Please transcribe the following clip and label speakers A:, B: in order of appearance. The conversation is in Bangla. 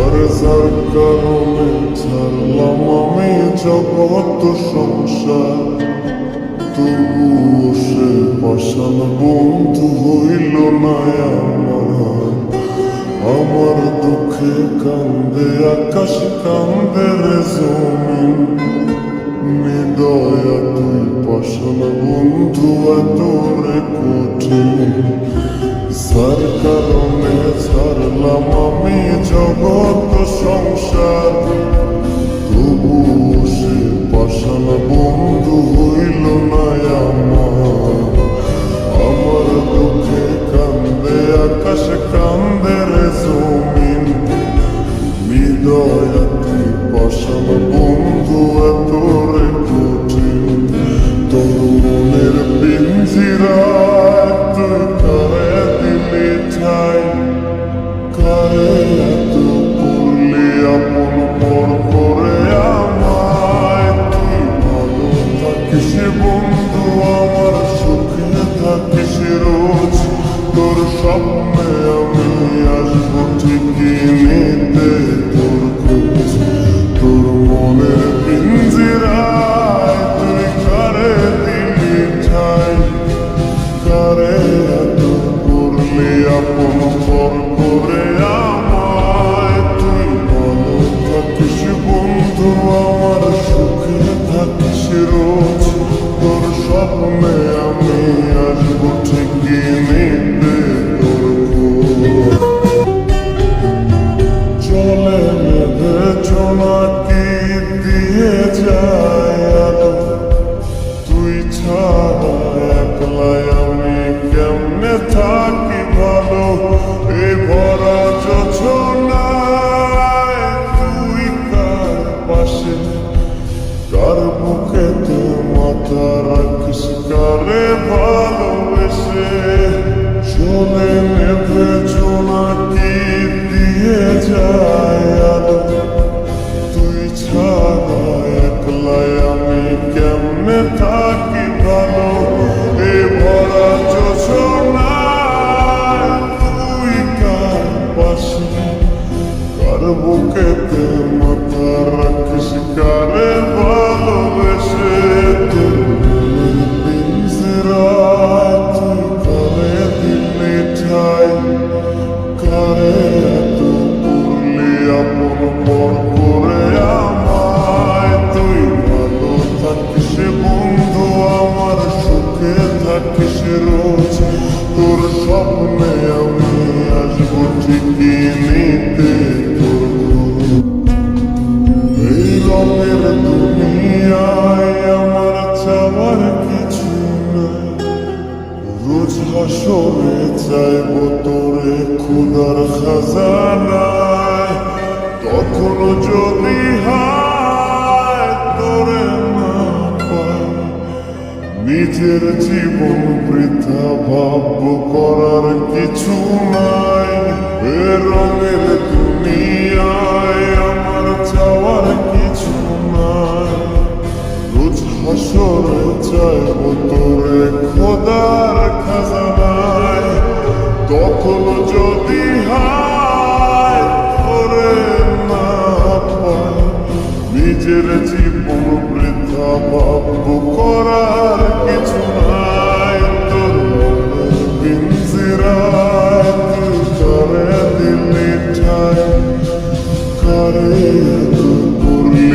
A: যার কারণে ছাড়লাম আমি জগৎ সংসার, তবুও সে পাষাণ বন্ধু হইল না আমার। আমার দুঃখে কান্দে আকাশ, কান্দে রে জমিন, নিদয়া তুই পাষাণ বন্ধু এত রে কঠিন। যার কারণে ছাড়লাম আমি জগৎ সংসার, তবুও সে পাষাণ বন্ধু হইল না আমার। আমার দুঃখে কান্দে আকাশ, কান্দে রে জমিন, হৃদয় তুই পাষাণ বন্ধু এত রে কঠিন। তোর মনের পিঞ্জিরায় তুই কারে দিলি ঠাই, কারে এত করলি আপন পর করে আমায়। তুই ভালো থাকিস বন্ধু আমার, সুখে থাকিস রোজ, তোর স্বপ্নে আমি আসবো ঠিকই নিতে তোর খোঁজ। তোর মনের পিঞ্জিরায় তুই কারে দিলি ঠাই, কারে এত করলি আপন পর করে আমায়। তুই ভালো থাকিস বন্ধু আমার, সুখে থাকিস রোজ, তোর স্বপ্নে আমি আসবো ঠিকই নিতে তোর খোঁজ। চলে নেবে জোনাকি দিয়ে যায় আলো, তুই ছাড়া একলাই আমি কেমনে থাকি ভালো। এই ভরা যোছনায় তুই কার পাশে, কার বুকেতে মাথা রাখিস, কারে ভালোবেসে। চলে নেবে জোনাকি দিয়ে যায় আলো, তুই ছাড়া একলাই আমি কেমনে থাকি ভালো। এ ভরা যোছনায় তুই কার পাশে, কার বুকেতে মাথা রাখিস, কারে ভালোবেসে। তোর মনের পিঞ্জিরায় তুই কারে দিলি ঠাই, কারে এত করলি আপন পর করে আমায়। তুই ভালো থাকিস বন্ধু আমার, সুখে থাকিস রোজ, তোর স্বপ্নে আমি আসবো ঠিকই নিতে তোর খোঁজ। এই রঙের দুনিয়ায় আমার চাওয়ার কিছু নাই, রোজ হাসরে চাইব তোরে খুদার খাজানায়। তখনও যদি হায় তোরে না পাই, নিজের জীবন বৃথা ভাব করার কিছু নাই। এ রঙের দুনিয়ায় আমার চাওয়ার কিছু নাই, রোজ হাসরে চাইব তোরে খোদার খাজানায়। তখনও যদি হায় তোরে না পাই, নিজের জীবন বৃথা ভাব করার কিছু নাই। তোর মনের পিঞ্জিরায় তুই কারে দিলি ঠাই, কারে এত করলি